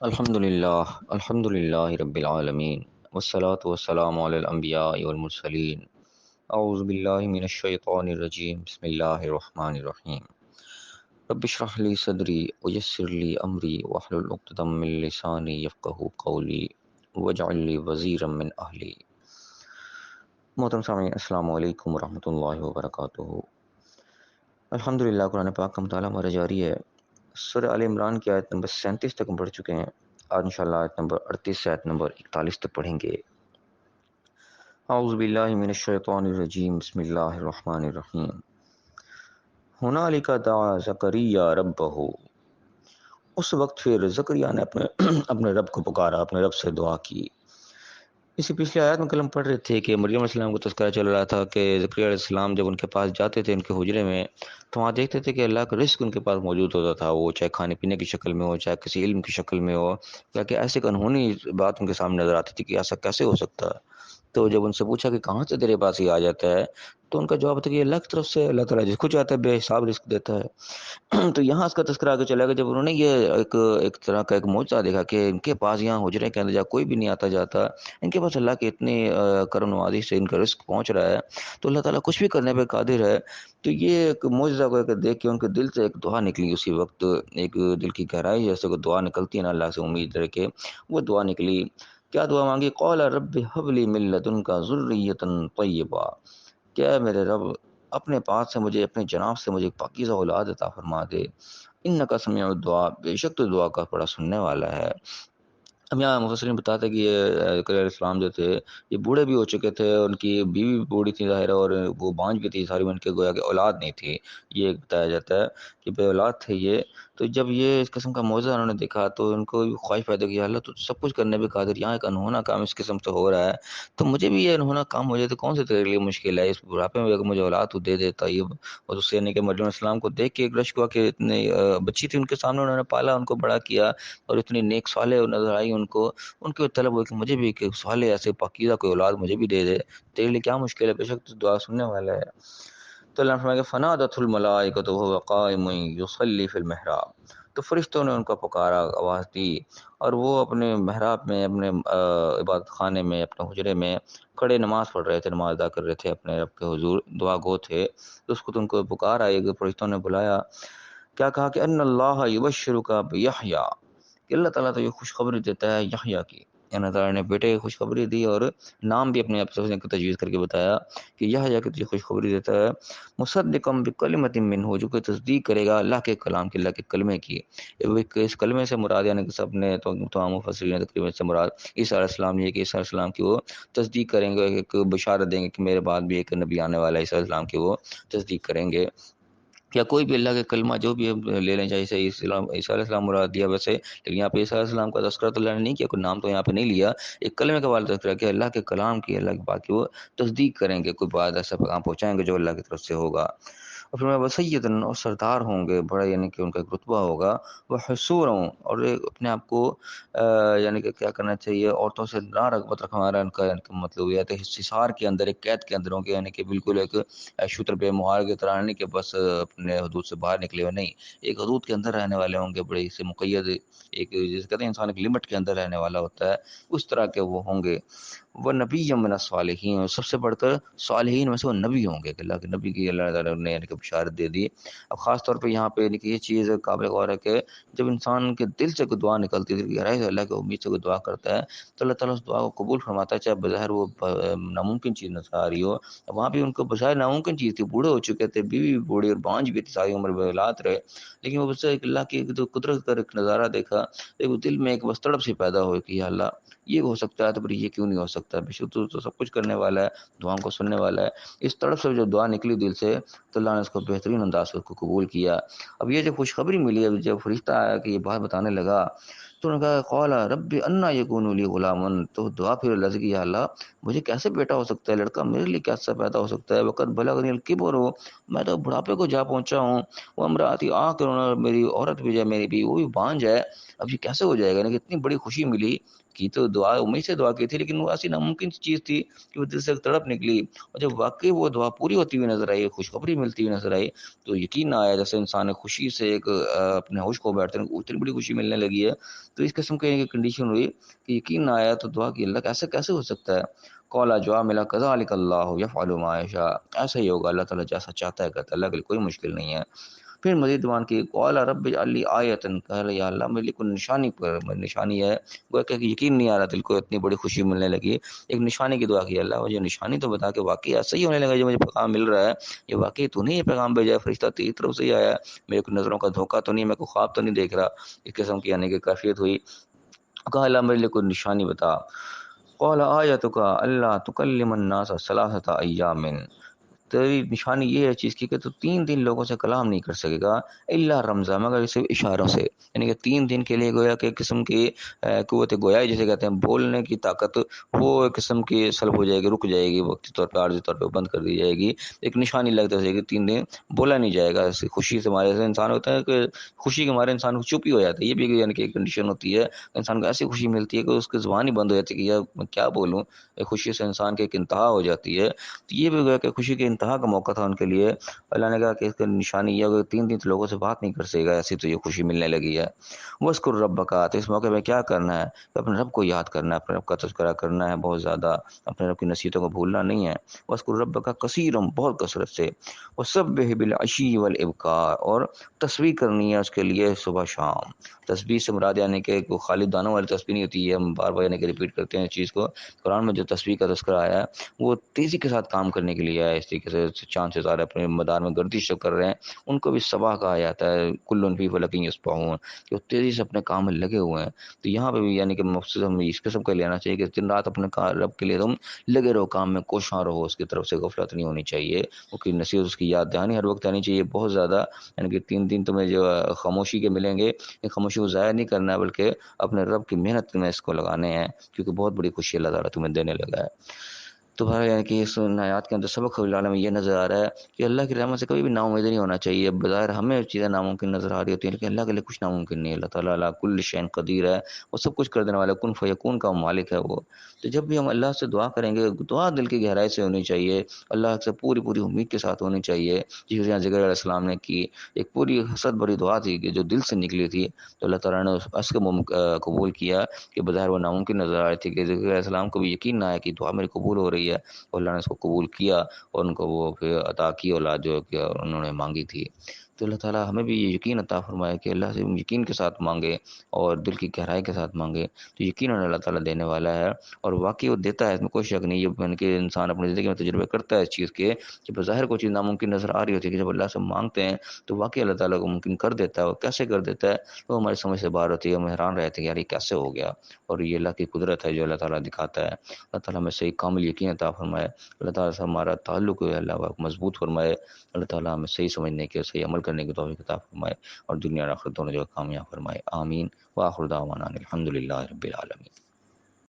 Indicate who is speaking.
Speaker 1: الحمد للہ رب العالمین والصلاة والسلام علی الانبیاء والمرسلین اعوذ باللہ من الشیطان الرجیم بسم اللہ الرحمن الرحیم رب اشرح لی صدری ویسر لی امری واحلل عقدۃ من لسانی یفقہوا قولی واجعل لی وزیرا من اہلی۔ محترم سامعین، السلام علیکم ورحمۃ اللہ وبرکاتہ۔ الحمدللہ، قرآن پاک کا مطالعہ ہمارا جاری ہے۔ سورہ آل عمران کی آیت نمبر 37 تک ہم پڑھ چکے ہیں۔ آج انشاءاللہ آیت نمبر 38 سے آیت نمبر 41 تک پڑھیں گے۔ اعوذ باللہ من الشیطان الرجیم، بسم اللہ الرحمن الرحیم۔ ہنالک دعا زکریا ربہ، اس وقت پھر زکریا نے اپنے رب کو پکارا، اپنے رب سے دعا کی۔ اسی پچھلی آیات میں کلم پڑھ رہے تھے کہ مریم علیہ السلام کو تذکرہ چل رہا تھا کہ زکریا علیہ السلام جب ان کے پاس جاتے تھے ان کے حجرے میں، تو وہاں دیکھتے تھے کہ اللہ کا رزق ان کے پاس موجود ہوتا تھا، وہ چاہے کھانے پینے کی شکل میں ہو، چاہے کسی علم کی شکل میں ہو، یا کہ ایسے انہونی بات ان کے سامنے نظر آتی تھی کہ ایسا کیسے ہو سکتا ہے۔ تو جب ان سے پوچھا کہ کہاں سے تیرے پاس یہ آ جاتا ہے، تو ان کا جواب تھا کہ اللہ کی طرف سے، اللہ تعالیٰ جس کو چاہتا ہے بے حساب رزق دیتا ہے۔ تو یہاں اس کا تذکرہ آگے چلا گیا، جب انہوں نے یہ ایک طرح کا ایک معجزہ دیکھا کہ ان کے پاس یہاں حجرے کے اندر جہاں کوئی بھی نہیں آتا جاتا، ان کے پاس اللہ کے اتنی کرم نوازی سے ان کا رزق پہنچ رہا ہے، تو اللہ تعالیٰ کچھ بھی کرنے پہ قادر ہے۔ تو یہ ایک معجزہ کو دیکھ کے ان کے دل سے ایک دعا نکلی، اسی وقت ایک دل کی گہرائی جیسے کوئی دعا نکلتی ہے نا اللہ سے امید رکھ کے، وہ دعا نکلی۔ کیا دعا مانگی؟ قال رب هب لي من لدنك ذرية طیبہ، کیا میرے رب اپنے پاس سے مجھے، اپنے جناب سے مجھے پاکیزہ اولاد عطا فرما دے، انک سمیع الدعاء، بے شک تو دعا کا بڑا سننے والا ہے۔ اب یہاں مفسرین بتاتے ہیں کہ یہ زکریا علیہ السلام جو تھے یہ بوڑھے بھی ہو چکے تھے، ان کی بیوی بھی بوڑھی تھی ظاہر ہے، اور وہ بانج بھی تھی ساری، ان کے گویا کہ اولاد نہیں تھی، یہ بتایا جاتا ہے کہ بے اولاد تھے یہ۔ تو جب یہ اس قسم کا معجزہ انہوں نے دیکھا تو ان کو خواہش پیدا کی، اللہ تو سب کچھ کرنے پہ قادر، یہاں ایک انہونا کام اس قسم سے ہو رہا ہے، تو مجھے بھی یہ انہونا کام ہو جائے تو کون سے تیرے لیے مشکل ہے، اس بڑھاپے میں اگر مجھے اولاد تو دے دیتا یہ۔ اور اس سے کہ مریم علیہ السلام کو دیکھ کے ایک رشک ہوا کہ اتنے بچی تھی ان کے سامنے، انہوں نے پالا، ان کو بڑا کیا، اور اتنی نیک صالح نظر آئی ان کو طلب ہو کہ مجھے بھی کہ صالح ایسے پاکیزہ کوئی اولاد مجھے بھی دے دے، تیرے لیے کیا مشکل ہے، بے شک تو دعا سننے والا ہے۔ تو اللہ نے فرمایا کہ فنادت الملائکۃ وهو قائم یصلی فی المحراب، تو فرشتوں نے ان کو پکارا، آواز دی، اور وہ اپنے محراب میں، اپنے عبادت خانے میں، اپنے حجرے میں کھڑے نماز پڑھ رہے تھے، نماز ادا کر رہے تھے، اپنے رب کے حضور دعا گو تھے۔ تو اس کو ان کو پکارا، ایک فرشتوں نے بلایا، کیا کہا کہ ان اللہ یبشرک بیحییٰ، کہ اللہ تعالیٰ تو یہ خوشخبری دیتا ہے یحییٰ کی، اللہ تعالیٰ نے بیٹے کی خوشخبری دی، اور نام بھی اپنے آپ سے تجویز کر کے بتایا کہ یحییٰ کی تجھے خوشخبری دیتا ہے، مصدقا بکلمۃ منہ، جو کہ تصدیق کرے گا اللہ کے کلام کی، اللہ کے کلمے کی۔ اس کلمے سے مراد یعنی کہ سب نے تو تمام مفسرین تقریباً سے مراد عیسیٰ علیہ السلام یہ کہ عیسیٰ علیہ السلام کی وہ تصدیق کریں گے، ایک بشارت دیں گے کہ میرے بعد بھی ایک نبی آنے والا ہے، عیسیٰ علیہ السلام کی وہ تصدیق کریں گے۔ یا کوئی بھی اللہ کے کلمہ جو بھی لے لیں، چاہے عیسیٰ علیہ السلام مراد دیا ویسے، لیکن یہاں پہ عیسیٰ علیہ السلام کا تذکرہ تو اللہ نے نہیں کیا، کوئی نام تو یہاں پہ نہیں لیا، ایک کلمے کا والا تذکرہ کیا، اللہ کے کلام کی، اللہ کی بات کی وہ تصدیق کریں گے، کوئی بات ایسا پیغام پہنچائیں گے جو اللہ کی طرف سے ہوگا۔ اور پھر وسیدن، اور سردار ہوں گے، بڑا یعنی کہ ان کا ایک رتبہ ہوگا، وہ حصور ہوں، اور اپنے آپ کو یعنی کہ کیا کرنا چاہیے، عورتوں سے نہ رغبت رکھنا، ہمارا ان کا مطلب یہ ہے کہ حصار کے اندر، ایک قید کے اندر ہوں گے، یعنی کہ بالکل ایک شتر بے مہار کی طرح نہیں کہ بس اپنے حدود سے باہر نکلے ہوئے، نہیں، ایک حدود کے اندر رہنے والے ہوں گے، بڑے سے مقید، ایک جیسے کہتے ہیں انسان ایک لمٹ کے اندر رہنے والا ہوتا ہے، اس طرح کے وہ ہوں گے۔ وہ نبی من الصالحین، اور سب سے بڑھ کر صالحین میں سے وہ نبی ہوں گے، کہ اللہ کے نبی کی اللہ تعالیٰ نے یعنی کہ بشارت دے دی۔ اب خاص طور پہ یہاں پہ یعنی کہ یہ چیز قابل غور ہے کہ جب انسان کے دل سے کوئی دعا نکلتی ہے، دل کی گہرائی سے اللہ کی امید سے کوئی دعا کرتا ہے، تو اللہ تعالیٰ اس دعا کو قبول فرماتا ہے، چاہے بظاہر وہ ناممکن چیز نظر آ رہی ہو۔ وہاں بھی ان کو بظاہر ناممکن چیز تھی، بوڑھے ہو چکے تھے، بیوی بھی بوڑھی اور بانج بھی تھی، ساری عمر بے اولاد رہے، لیکن وہ بس ایک اللہ کی جو قدرت کا ایک نظارہ دیکھا، ایک دل میں ایک بس تڑپ سی پیدا ہوئی کہ یا اللہ یہ ہو سکتا ہے تو پھر یہ کیوں نہیں ہو سکتا، بے شک تو سب کچھ کرنے والا ہے، دعاؤں کو سننے والا ہے۔ اس تڑپ سے جو دعا نکلی دل سے، تو اللہ نے اس کو بہترین انداز سے اس کو قبول کیا۔ اب یہ جو خوشخبری ملی، اب جب فرشتہ آیا کہ یہ بات بتانے لگا، تو انہوں نے کہا قال رب انا یکون لی غلام، تو دعا پھر اللہ سے کہ یا اللہ مجھے کیسے بیٹا ہو سکتا ہے، لڑکا میرے لیے کیسا پیدا ہو سکتا ہے، وقت بلغنی الکبر، میں تو بڑھاپے کو جا پہنچا ہوں، وہ امراتی آخر، میری عورت بھی ہے، میری بھی وہ بھی بانج ہے، اب یہ کیسے ہو جائے گا، کہ اتنی بڑی خوشی ملی کی تو دعا امید سے دعا کی تھی، لیکن وہ ایسی ناممکن چیز تھی کہ وہ دل سے تڑپ نکلی، اور جب واقعی وہ دعا پوری ہوتی ہوئی نظر آئی، خوشخبری ملتی ہوئی نظر آئی، تو یقین نہ آیا، جیسے انسان خوشی سے ایک اپنے ہوش کو بیٹھتے ہیں، اتنی بڑی خوشی ملنے لگی ہے، تو اس قسم کی کنڈیشن ہوئی کہ یقین نہ آیا تو دعا کی اللہ کیسے کیسے ہو سکتا ہے. قالا جواب ملا کذالک اللہ یفعل ما یشاء، ایسا ہی ہوگا، اللہ تعالیٰ جیسا چاہتا ہے کرتا ہے، اللہ کے لیے کوئی مشکل نہیں ہے. پھر مزید دعان کی قال رب اجعل لی آیتن، کہ یا اللہ میرے لیے کوئی نشانی پر نشانی ہے. گویا کہ یقین نہیں آ رہا دل کو، اتنی بڑی خوشی ملنے لگی. ایک نشانی کی دعا کی، اللہ مجھے نشانی تو بتا کہ واقعی ایسا ہی ہونے لگا جو مجھے پیغام مل رہا ہے، یہ واقعی تو نہیں یہ پیغام بھیجا ہے، فرشتہ تیری طرف سے ہی آیا ہے، میرے کو نظروں کا دھوکہ تو نہیں، میں کوئی خواب تو نہیں دیکھ رہا. اس قسم کی یعنی کہ کیفیت ہوئی. کہا اللہ میرے لیے کوئی نشانی بتا. قال آیتک اللہ تکلم الناس ثلاثۃ ایام، تیری نشانی یہ ہے چیز کی کہ تو 3 دن لوگوں سے کلام نہیں کر سکے گا، الا رمزا، مگر صرف اشاروں سے. یعنی کہ 3 دن کے لیے گویا کہ قسم کی قوت گویائی جسے کہتے ہیں، بولنے کی طاقت وہ ایک قسم کی سلب ہو جائے گی، رک جائے گی، وقتی طور پہ عارضی طور پہ بند کر دی جائے گی. ایک نشانی لگتا ہے کہ 3 دن بولا نہیں جائے گا. خوشی سے ہمارے ایسے انسان ہوتا ہے کہ خوشی کے ہمارے انسان کو چپ ہی ہو جاتا ہے. یہ بھی یعنی کہ ایک کنڈیشن ہوتی ہے، انسان کو ایسی خوشی ملتی ہے کہ اس کی زبان ہی بند ہو جاتی ہے کہ یار میں کیا بولوں. خوشی سے انسان کی ایک انتہا ہو جاتی ہے. تو یہ بھی گویا کہ خوشی کے انتہا کا موقع تھا ان کے لیے. اللہ نے کہا کہ اس کی نشانی یہ ہوگا 3 دن تو لوگوں سے بات نہیں کر سکے گا، ایسی تو یہ خوشی ملنے لگی ہے. وَاذْكُرْ رَبَّكَ، تو اس موقع میں کیا کرنا ہے کہ اپنے رب کو یاد کرنا ہے، اپنے رب کا تذکرہ کرنا ہے بہت زیادہ، اپنے رب کی نصیحتوں کو بھولنا نہیں ہے. وَاذْكُرْ رَبَّكَ كَثِيرًا، بہت کثرت سے. وَسَبِّحْ بِالْعَشِيِّ وَالْإِبْكَارِ، اور تسبیح کرنی ہے اس کے لیے صبح شام. تسبیح سے مراد یعنی کہ وہ خالی دانوں والی تسبیح نہیں ہوتی ہے، ہم بار بار یعنی کہ ریپیٹ کرتے ہیں اس چیز کو. قرآن میں جو تسبیح کا تذکرہ آیا ہے وہ تیزی کے ساتھ کام کرنے کے لیے ہے. اس طریقے سے چاند ستارے اپنے مدار میں گردش جو کر رہے ہیں ان کو بھی صباح کہا جاتا ہے، کل فی فلک یسبحون، کہ وہ تیزی سے اپنے کام میں لگے ہوئے ہیں. تو یہاں پہ بھی یعنی کہ مقصد ہمیں اس قسم کا لینا چاہیے کہ دن رات اپنے رب کے لیے تم لگے رہو، کام میں کوشاں رہو، اس کی طرف سے غفلت نہیں ہونی چاہیے. اس کی نصیحت، اس کی یاد دہانی ہر وقت آنی چاہیے بہت زیادہ. یعنی کہ 3 دن تمہیں جو خاموشی کے ملیں گے، خاموشی کو ضائع نہیں کرنا ہے بلکہ اپنے رب کی محنت میں اس کو لگانے ہیں، کیونکہ بہت بڑی خوشی اللہ تعالیٰ تمہیں دینے لگا ہے. تو بھائی یعنی کہ اس آیات کے اندر سبق العالم میں یہ نظر آ رہا ہے کہ اللہ کی رحمت سے کبھی بھی نا امید نہیں ہونا چاہیے. بظاہر ہمیں چیزیں ناممکن نظر آ رہی ہوتی ہیں لیکن اللہ کے لیے کچھ ناممکن نہیں ہے. اللہ تعالیٰ علی کل شیء قدیر ہے، وہ سب کچھ کر دینے والا، کن فیکون کا مالک ہے وہ. تو جب بھی ہم اللہ سے دعا کریں گے، دعا دل کی گہرائی سے ہونی چاہیے، اللہ سے پوری پوری امید کے ساتھ ہونی چاہیے. جس طرح ذکر علیہ السلام نے کی، ایک پوری حسرت بھری دعا تھی کہ جو دل سے نکلی تھی، تو اللہ تعالیٰ نے اس کو قبول کیا کہ بظاہر وہ ناممکن نظر آ رہی تھی کہ ذکر علیہ السلام کو بھی یقین نہ آیا کہ دعا میری قبول ہو رہی ہے، اور اللہ نے اس کو قبول کیا اور ان کو وہ پھر عطا کی اولاد جو کہ انہوں نے مانگی تھی. تو اللہ تعالیٰ ہمیں بھی یہ یقین عطا فرمائے کہ اللہ سے ہم یقین کے ساتھ مانگے اور دل کی گہرائی کے ساتھ مانگے، تو یقیناً اللہ تعالیٰ دینے والا ہے. اور واقعی وہ دیتا ہے، اس میں کوئی شک نہیں. یہ یعنی کہ انسان اپنی زندگی میں تجربے کرتا ہے اس چیز کے کہ بظاہر کوئی چیز ناممکن نظر آ رہی ہوتی ہے کہ جب اللہ سے مانگتے ہیں تو واقعی اللہ تعالیٰ کو ممکن کر دیتا ہے. اور کیسے کر دیتا ہے وہ ہماری سمجھ سے باہر ہوتی ہے. ہم حیران رہتے ہیں کہ یار یہ کیسے ہو گیا، اور یہ اللہ کی قدرت ہے جو اللہ تعالیٰ دکھاتا ہے. اللہ تعالیٰ ہمیں صحیح کامل یقین عطا فرمائے. اللہ تعالیٰ سے ہمارا تعلق ہے اللہ پاک مضبوط فرمائے. اللہ تعالیٰ ہمیں صحیح سمجھنے کے، صحیح عمل کرنے کی توفیق عطا فرمائے، اور دنیا اور آخرت دونوں جگہ کامیاب فرمائے. آمین. وآخر دعوانا الحمد للہ رب العالمین.